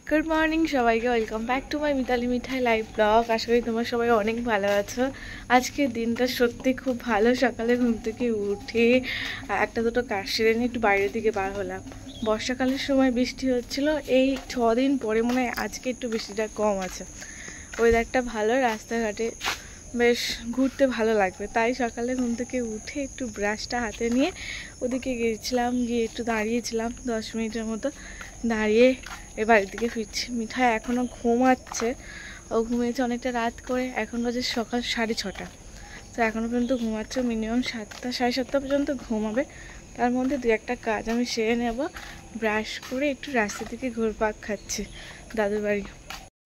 Good morning সবাইকে, welcome back to my Mitali Mithai live blog. আশা করি তোমরা সবাই অনেক ভালো আছো। আজকের দিনটা সত্যি খুব ভালো। সকালে ঘুম থেকে উঠে একটা দুটো কাজ সেরে নিয়ে একটু বাইরের দিকে বার হলাম। বর্ষাকালের সময় বৃষ্টি হচ্ছিল, এই 6 দিন পরে মনে হয় আজকে একটু বৃষ্টিটা কম আছে। ওয়েদারটা ভালো, রাস্তাঘাটে বেশ ঘুরতে ভালো লাগবে। তাই সকালে ঘুম থেকে উঠে একটু ব্রাশটা হাতে নিয়ে ওদিকে গিয়েছিলাম, গিয়ে একটু দাঁড়িয়েছিলাম 10 মিনিটের মতো। দাঁড়িয়ে বাড়ির দিকে ফিরছি। মিঠাই এখনও ঘুমাচ্ছে, ও ঘুমিয়েছে অনেকটা রাত করে। এখন বাজে সকাল 6:30, তো এখনও পর্যন্ত ঘুমাচ্ছে। মিনিমাম 7টা 7:30 পর্যন্ত ঘুমাবে। তার মধ্যে দু একটা কাজ আমি সেরে নেব। ব্রাশ করে একটু রাস্তা থেকে ঘুরপাক খাচ্ছি দাদুর বাড়ি।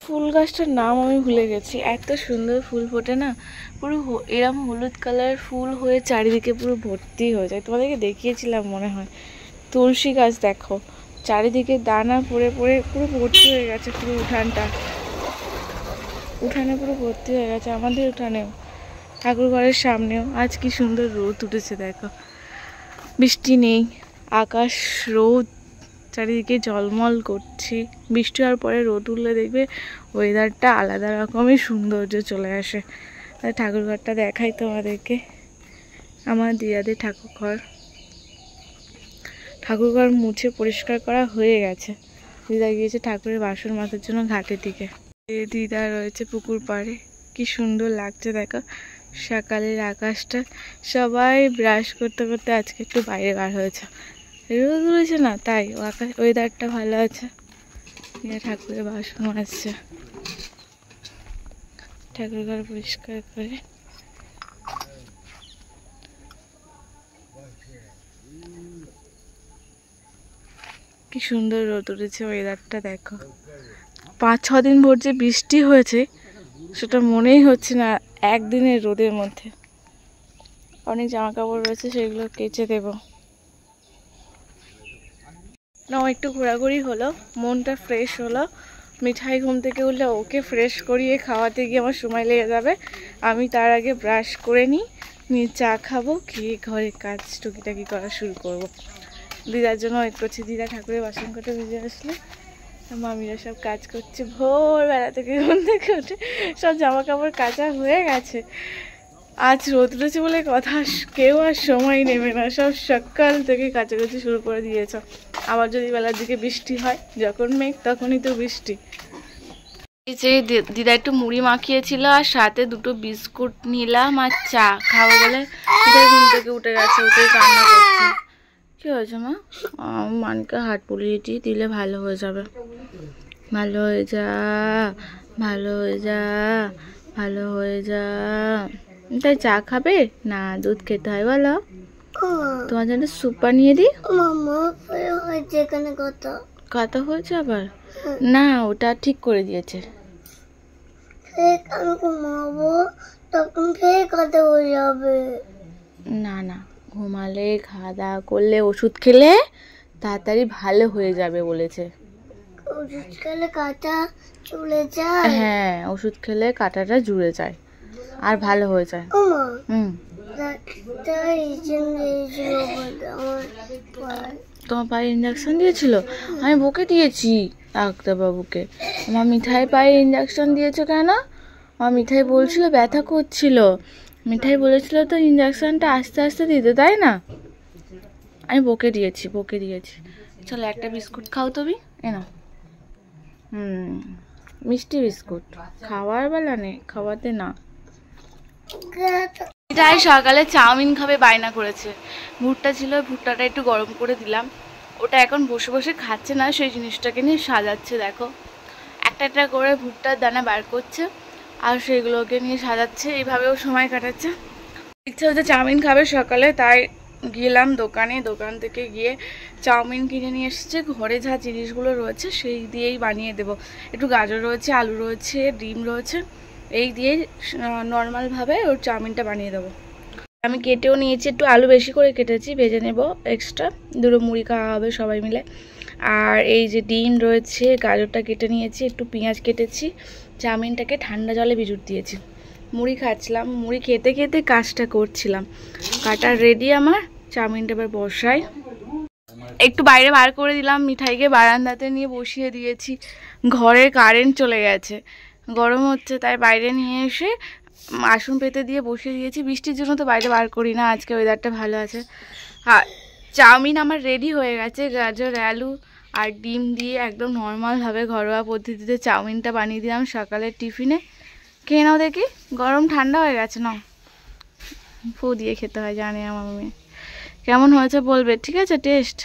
ফুল গাছটার নাম আমি ভুলে গেছি, এত সুন্দর ফুল ফোটে না, পুরো এরম হলুদ কালার ফুল হয়ে চারিদিকে পুরো ভর্তি হয়ে যায়। তোমাদেরকে দেখিয়েছিলাম মনে হয়। তুলসী গাছ দেখো, চারিদিকে দানা পড়ে পড়ে পুরো ভর্তি হয়ে গেছে। পুরো উঠানে পুরো ভর্তি হয়ে গেছে, আমাদের উঠানেও, ঠাকুর ঘরের সামনেও। আজ কি সুন্দর রোদ উঠেছে দেখো, বৃষ্টি নেই, আকাশ রোদ, চারিদিকে ঝলমল করছে। বৃষ্টি হওয়ার পরে রোদ উঠলে দেখবে ওয়েদারটা আলাদা রকমই সৌন্দর্য চলে আসে। ঠাকুর ঘরটা দেখাই তোমাদেরকে, আমার দিদাদের ঠাকুরঘর মুছে পরিষ্কার করা হয়ে গেছে। দিদা গিয়েছে ঠাকুরের বাসন মাজার জন্য ঘাটের দিকে। দিদা রয়েছে পুকুর পাড়ে, কি সুন্দর লাগছে দেখো সকালের আকাশটা। সবাই ব্রাশ করতে করতে আজকে একটু বাইরে বার হয়েছে, রোদ উঠেছে না, তাই আকাশ ওয়েদারটা ভালো আছে। ঠাকুরের বাসন মাজছে, ঠাকুর ঘর পরিষ্কার করে। কি সুন্দর রোদ উঠেছে, ওয়েদারটা দেখো। 5-6 দিন ভোর যে বৃষ্টি হয়েছে সেটা মনেই হচ্ছে না একদিনের রোদের মধ্যে। অনেক জামা কাপড় রয়েছে, সেগুলো কেচে দেব। না, একটু ঘোরাঘুরি হলো, মনটা ফ্রেশ হলো। মিঠাই ঘুম থেকে উঠলে ওকে ফ্রেশ করিয়ে খাওয়াতে গিয়ে আমার সময় লেগে যাবে। আমি তার আগে ব্রাশ করে নিয়ে চা খাবো, খেয়ে ঘরে কাজ টুকিটাকি করা শুরু করব। দিদার জন্য ওয়েট করছি। দিদা ঠাকুরের বাসন কটা ভিজে আসলে মামিরা সব কাজ করছে। ভোরবেলা থেকে ঘুম থেকে উঠে সব জামা কাপড় কাচা হয়ে গেছে। আজ রোদ উঠেছে বলে কথা, কেউ আর সময় নেবে না, সব সকাল থেকে কাচাকাচি শুরু করে দিয়েছ। আবার যদি বেলার দিকে বৃষ্টি হয়, যখন মেঘ তখনই তো বৃষ্টি। এই যে দিদা একটু মুড়ি মাখিয়েছিল আর সাথে 2টো বিস্কুট নিলাম আর চা খাবো বলে দিদা ঘুম থেকে উঠে গেছে, উঠে কান্না করছে। কি হয়েছে মা? মানকে হাত পুড়িয়ে দিলে ভালো হয়ে যাবে। ভালো হয়ে যা, ভালো হয়ে যা, ভালো হয়ে যা। তাই চা খাবে না দুধ খেতে হয় বলো? তোমার জন্য স্যুপ বানিয়ে দিই। কথা হয়েছে আবার? না, ওটা ঠিক করে দিয়েছে। না না, ঘুমালে খাওয়া দাওয়া করলে ওষুধ খেলে তাড়াতাড়ি ভালো হয়ে যাবে বলেছে। ওষুধ খেলে কাঁটা জুড়ে যায়? হ্যাঁ, ওষুধ খেলে কাঁটাটা জুড়ে যায় আর ভালো হয়ে যায়। তোমার পায়ে ইঞ্জেকশন দিয়েছিল? আমি বকে দিয়েছি ডাক্তারবাবুকে। আমার মিঠাই পায়ে ইঞ্জেকশন দিয়েছো কেন? আমার মিঠাই বলছিল ব্যথা করছিল। মিঠাই বলেছিল তো ইঞ্জেকশনটা আস্তে আস্তে দিতে, তাই না? আমি বকে দিয়েছি। চলো একটা বিস্কুট খাও তুমি, এনো। মিষ্টি বিস্কুট খাওয়ার বেলা নেই, খাওয়াতে না। এটাই সকালে চাউমিন খাবে বায়না করেছে। ভুট্টা ছিল, ভুট্টাটা একটু গরম করে দিলাম। ওটা এখন বসে বসে খাচ্ছে না, সেই জিনিসটাকে নিয়ে সাজাচ্ছে। দেখো একটা একটা করে ভুট্টার দানা বার করছে আর সেইগুলোকে নিয়ে সাজাচ্ছে। এইভাবেও সময় কাটাচ্ছে। ইচ্ছা হচ্ছে চাউমিন খাবে সকালে, তাই গেলাম দোকান থেকে গিয়ে চাউমিন কিনে নিয়ে এসেছে। ঘরে যা জিনিসগুলো রয়েছে সেই দিয়েই বানিয়ে দেব। একটু গাজর রয়েছে, আলু রয়েছে, ডিম রয়েছে, এই দিয়ে নর্মালভাবে ওর চাউমিনটা বানিয়ে দেবো। আমি কেটেও নিয়েছি, একটু আলু বেশি করে কেটেছি, ভেজে নেব এক্সট্রা। 2টো মুড়ি খাওয়া হবে সবাই মিলে। আর এই যে ডিম রয়েছে, গাজরটা কেটে নিয়েছি, একটু পেঁয়াজ কেটেছি, চাউমিনটাকে ঠান্ডা জলে ভিজুর দিয়েছি। মুড়ি খাচ্ছিলাম, মুড়ি খেতে খেতে কাজটা করছিলাম। কাটা রেডি আমার, চাউমিনটা এবার বসাই। একটু বাইরে বার করে দিলাম, মিঠাইকে বারান্দাতে নিয়ে বসিয়ে দিয়েছি। ঘরে কারেন্ট চলে গেছে, গরম হচ্ছে, তাই বাইরে নিয়ে এসে আসন পেতে দিয়ে বসিয়ে দিয়েছি। বৃষ্টির জন্য তো বাইরে বার করি না, আজকে ওয়েদারটা ভালো আছে। আর চাউমিন আমার রেডি হয়ে গেছে, গাজর আলু আর ডিম দিয়ে একদম নর্মালভাবে ঘরোয়া পদ্ধতিতে চাউমিনটা বানিয়ে দিলাম সকালের টিফিনে। খেয়ে নাও দেখি, গরম ঠান্ডা হয়ে গেছে, নাও। ফু দিয়ে খেতে হয়, জানে আমার মেয়ে। কেমন হয়েছে বলবে, ঠিক আছে? টেস্ট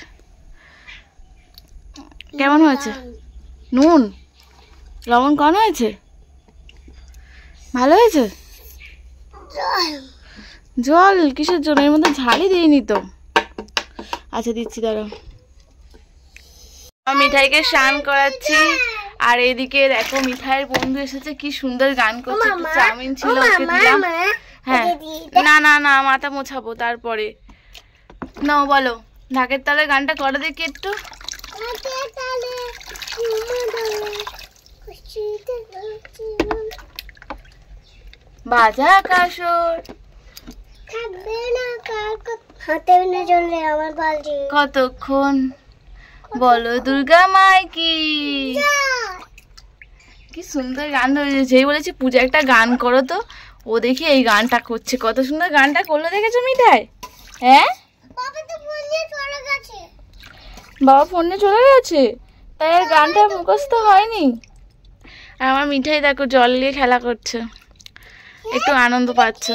কেমন হয়েছে? নুন লবণ কম হয়েছে? ভালো হয়েছে? জল কিসের জন্য? এর মধ্যে ঝালই দিইনি তো। আচ্ছা দিচ্ছি, দাঁড়াও। মিঠাইকে স্নান করাচ্ছি, আর এদিকে দেখো মিঠাইয়ের বন্ধু এসেছে, কি সুন্দর গান করছে। চাউমিন ছিল, ওকে দিলাম। হ্যাঁ, না না না, মাথা মোছাবো তারপরে। নাও বলো, ঢাকের তালে গানটা করে দেখি একটু। বাজা কাসর কতক্ষণ, বলো দুর্গা মাই কি। কি সুন্দর গান হয়েছে। যেই বলেছি পূজা একটা গান করো তো, ও দেখি এই গানটা করছে। কত সুন্দর গানটা করলো, দেখেছো মিঠাই? হ্যাঁ, বাবা ফোনে চলে গেছে, তাই আর গানটা মুখস্থ হয়নি। আর আমার মিঠাই দেখো জল নিয়ে খেলা করছে, একটু আনন্দ পাচ্ছে।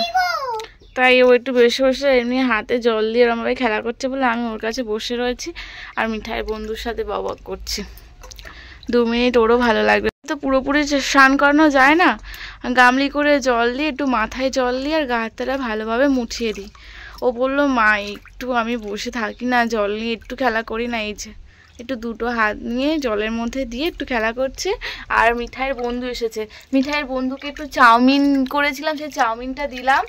তাই ও একটু বসে বসে এমনি হাতে জল দিয়ে এরমভাবে খেলা করছে বলে আমি ওর কাছে বসে রয়েছি আর মিঠাইয়ের বন্ধুর সাথে বক করছি। 2 মিনিট ওরও ভালো লাগবে তো। পুরোপুরি স্নান করানো যায় না, গামলি করে জল দিয়ে একটু মাথায় জল দিয়ে আর গা হাতটা ভালোভাবে মুছিয়ে দিই। ও বললো মা একটু আমি বসে থাকি না, জল নিয়ে একটু খেলা করি না। এই যে একটু দুটো হাত নিয়ে জলের মধ্যে দিয়ে একটু খেলা করছে। আর মিঠাইয়ের বন্ধু এসেছে, মিঠাইয়ের বন্ধুকে একটু চাউমিন করেছিলাম, সেই চাউমিনটা দিলাম।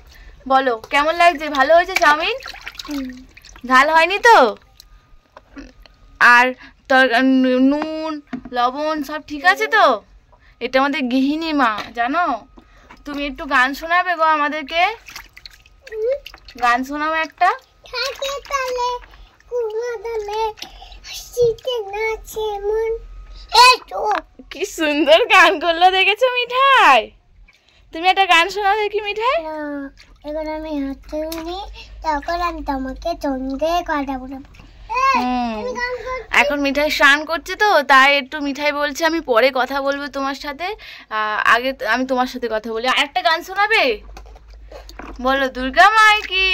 বলো কেমন লাগছে? ভালো হয়েছে চাউমিন? ঝাল হয়নি তো? আর তোর নুন লবণ সব ঠিক আছে তো? এটা আমাদের গৃহিণী মা, জানো। তুমি একটু গান শোনাবে গো আমাদেরকে? গান শোনাও একটা। কি সুন্দর গান করলো, দেখেছো মিঠাই? তুমি একটা গান শোনাও দেখি মিঠাই। এখন আমি হাতে নিই, তারপর আমি তোমাকে চন্দ্রে কথা বলবো। এখন মিঠাই স্নান করছে তো, তাই একটু মিঠাই বলছে আমি পরে কথা বলবো তোমার সাথে, আগে আমি তোমার সাথে কথা বলি। আরেকটা গান শোনাবে? বলো দুর্গা মাই কি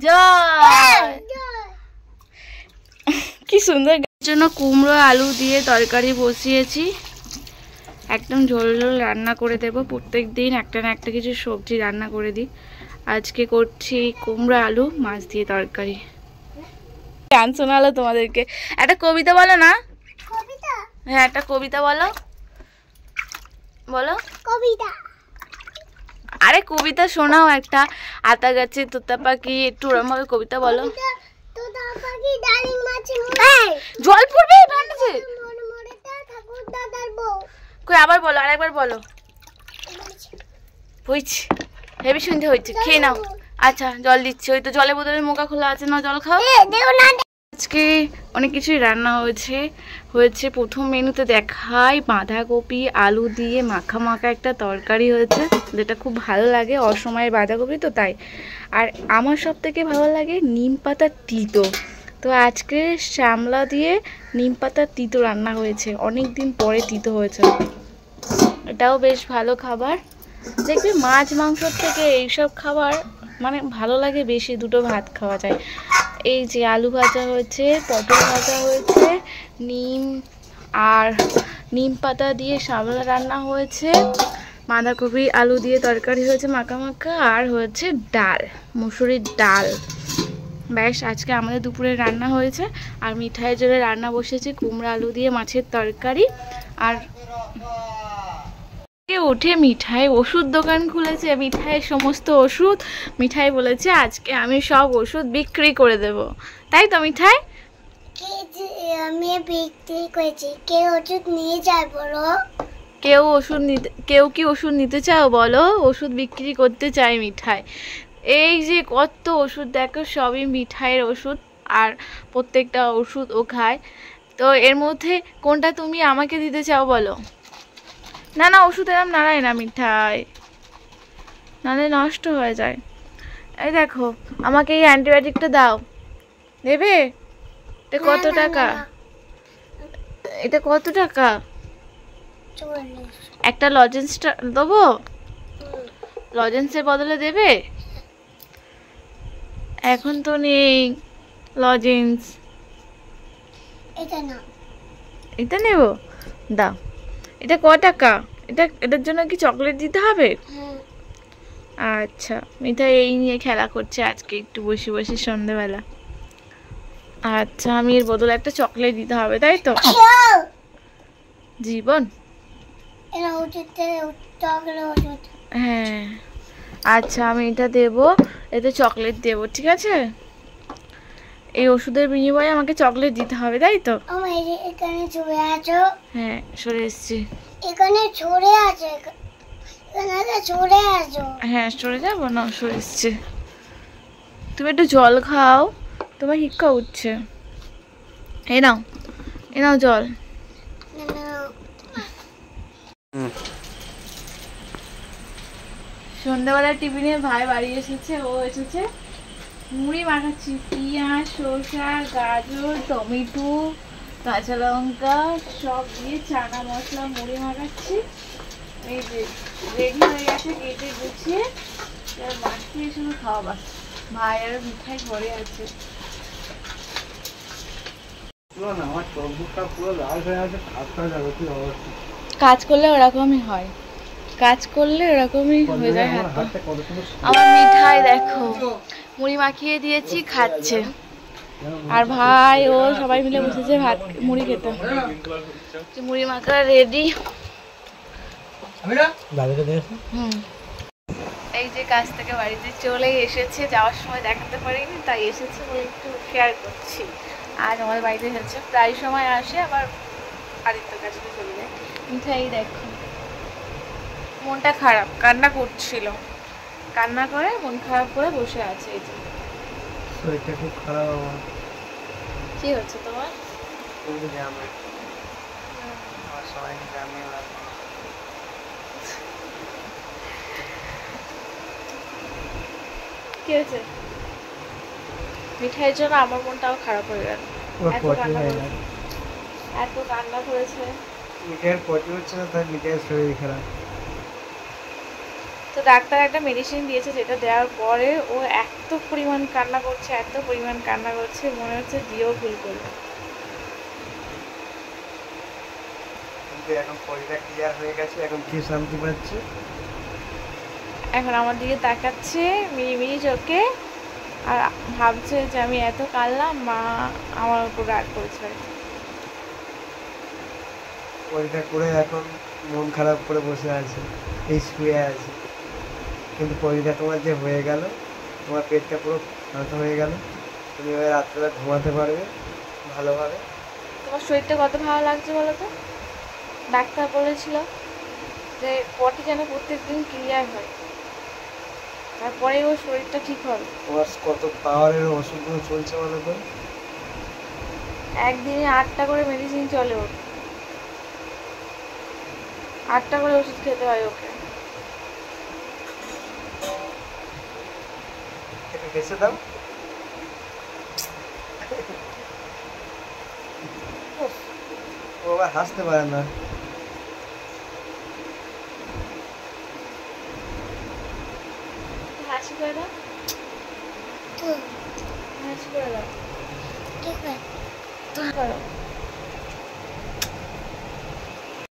জয়। কি সুন্দর। জন্য কুমড়ো আলু দিয়ে তরকারি বসিয়েছি, একদম ঝোল ঝোল রান্না করে দেবো। প্রত্যেক দিন একটা না একটা কিছু সবজি রান্না করে দিই। আজকে করছি কুমড়ো আলু মাছ দিয়ে তরকারি। গান শোনালো তোমাদেরকে, একটা কবিতা বলো না। হ্যাঁ, একটা কবিতা বলো। বলো কবিতা। আরে কবিতা শোনাও একটা। আতা গাছে তোতা পাখি, একটু ওরম ভাবে কবিতা বলো। জল পড়বে ভান্ডাছে। কই আবার বলো, আরেকবার বলো। হয়েছে, হেবি শুনতে হয়েছে। খেয়ে নাও। আচ্ছা জল দিচ্ছি, ওই তো জলের বোতলের মুখা খোলা আছে, না জল খাও। আজকে অনেক কিছুই রান্না হয়েছে। প্রথম মেনুতে দেখাই বাঁধাকপি আলু দিয়ে মাখা মাখা একটা তরকারি হয়েছে, যেটা খুব ভালো লাগে। অসময়ের বাঁধাকপি তো তাই। আর আমার সব থেকে ভালো লাগে নিম পাতার তিতো। তো আজকে শ্যামলা দিয়ে নিম পাতার তিতো রান্না হয়েছে, অনেক দিন পরে তিতো হয়েছে। এটাও বেশ ভালো খাবার। দেখবি মাছ মাংসর থেকে এইসব খাবার মানে ভালো লাগে বেশি, দুটো ভাত খাওয়া যায়। এই যে আলু ভাজা হয়েছে, পটল ভাজা হয়েছে, নিম পাতা দিয়ে শ্যামলা রান্না হয়েছে, বাঁধাকপি আলু দিয়ে তরকারি হয়েছে মাখা মাখা, আর হয়েছে ডাল, মুসুরির ডাল। ব্যাস আজকে আমাদের দুপুরে রান্না হয়েছে। আর মিঠাইয়ের জন্য রান্না বসেছে কুমড়ো আলু দিয়ে মাছের তরকারি। আর উঠে মিঠাই ওষুধ দোকান খুলেছে, মিঠাইয়ের সমস্ত ওষুধ। মিঠাই বলেছে আজকে আমি সব ওষুধ বিক্রি করে দেব, তাই তো মিঠাই? আমি বিক্রি করেছি, কেউ ওষুধ নিয়ে যায় বলো? কেউ কি ওষুধ নিতে চাও বলো? ওষুধ বিক্রি করতে চাই মিঠাই। এই যে কত ওষুধ দেখো, সবই মিঠাইয়ের ওষুধ। আর প্রত্যেকটা ওষুধ ও খায়। তো এর মধ্যে কোনটা তুমি আমাকে দিতে চাও বলো? না না, ওষুধ এরম নাড়ায় না মিঠাই, নাহলে নষ্ট হয়ে যায়। এই দেখো, আমাকে এই অ্যান্টিবায়োটিকটা দাও, দেবে? এটা কত টাকা? এটা কত টাকা? একটা লজেন্সটা দেবো? লজেন্সের বদলে দেবে? এখন তো নেই লজেন্স। এটা নেব, দাও। এটা ক টাকা? এটার জন্য কি চকলেট দিতে হবে? আচ্ছা, মিঠাই এই নিয়ে খেলা করছে আজকে একটু বসে বসে সন্ধ্যেবেলা। আচ্ছা, আমি এর বদলে একটা চকলেট দিতে হবে, তাই তো? জীবন, হ্যাঁ আচ্ছা, আমি এটা দেবো, এতে চকলেট দেবো, ঠিক আছে? এই ওষুধের বিনিময়ে আমাকে চকলেট দিতে হবে, তাই তো? এখানে চলে আছো। হ্যাঁ, সরে এসছি। এখানে চলে আছে, এখানে চলে আছো। হ্যাঁ, সরে যাবো না, সরে এসছি। তুমি একটু জল খাও, তোমার হিক্কা উঠছে। এই নাও, এই নাও জল। সন্ধ্যাবেলা টিফিনে ভাই বাড়ি এসেছে, ও এসেছে মুড়ি মাখাচ্ছি, পেঁয়াজ, শসা, গাজর, টমেটো, কাঁচা লঙ্কা সব দিয়ে চানা মশলা মুড়ি মাখাচ্ছি। এই যে রেডি হয়ে গেছে, কেটে গুছিয়ে মাখিয়ে শুধু খাওয়া বাস। ভাই আর মিঠাই ঘরে আছে। কাজ করলে ওরকমই হয়, কাজ করলে ওরকমই হয়ে যায় হাত পা। আমার মিঠাই দেখো, মুড়ি মাখিয়ে দিয়েছি, খাচ্ছে। আর ভাই ও সবাই মিলে বসেছে ভাত মুড়ি খেতে। মুড়ি মাখা রেডি। এই যে কাজ থেকে বাড়িতে চলে এসেছে, যাওয়ার সময় দেখাতে পারিনি, তাই এসেছে বলে একটু শেয়ার করছি। আজ আমাদের বাড়িতে এসেছে, প্রায় সময় আসে, আবার আদিত্যর কাছে চলে যায়। মিঠাই দেখো, মনটা খারাপ, কান্না করছিল, কান্না করে মন খারাপ করে বসে আছে। এই যে শরীরটা খুব খারাপ আমার। কি হচ্ছে তোমার? কি হয়েছে? মিঠাইয়ের জন্য আমার মনটাও খারাপ হয়ে গেল। এত কান্না করেছে। মিঠাইয়ের পটি হচ্ছে না, তাই মিঠাইয়ের শরীর খারাপ। তো ডাক্তার একটা মেডিসিন দিয়েছে, যেটা দেওয়ার পরে ও এত পরিমাণ কান্না করছে, এত পরিমাণ কান্না করছে, মনে হচ্ছে দিয়েও ভুল করবে। কিন্তু এখন পটিটা ক্লিয়ার হয়ে গেছে, এখন কি শান্তি পাচ্ছে। এখন আমার দিকে তাকাচ্ছে মিড়িমিড়ি চোখে, আর ভাবছে যে আমি এত কাঁদলাম, মা আমার উপর রাগ করেছে। পটিটা করে এখন মন খারাপ করে বসে আছে, এই শুয়ে আছে। কিন্তু পটিটা তোমার যে হয়ে গেল, তোমার পেটটা পুরো শান্ত হয়ে গেল, তুমি এবার রাত্রেবেলা ঘুমাতে পারবে ভালোভাবে। তোমার শরীরটা কত ভালো লাগছে বলো তো? ডাক্তার বলেছিল যে পটি যেন প্রত্যেকদিন ক্লিয়ার হয়, তারপরে ওর শরীরটা ঠিক হবে। তোমার কত পাওয়ারের ওষুধগুলো চলছে বলো তো? একদিনে 8টা করে মেডিসিন চলে ওর, 8টা করে ওষুধ খেতে হয় ওকে। একটু হেসে দাও। ও আবার হাসতে পারে না। হাসি করে দাও, হাসি করে দাও, ঠিক আছে। করো।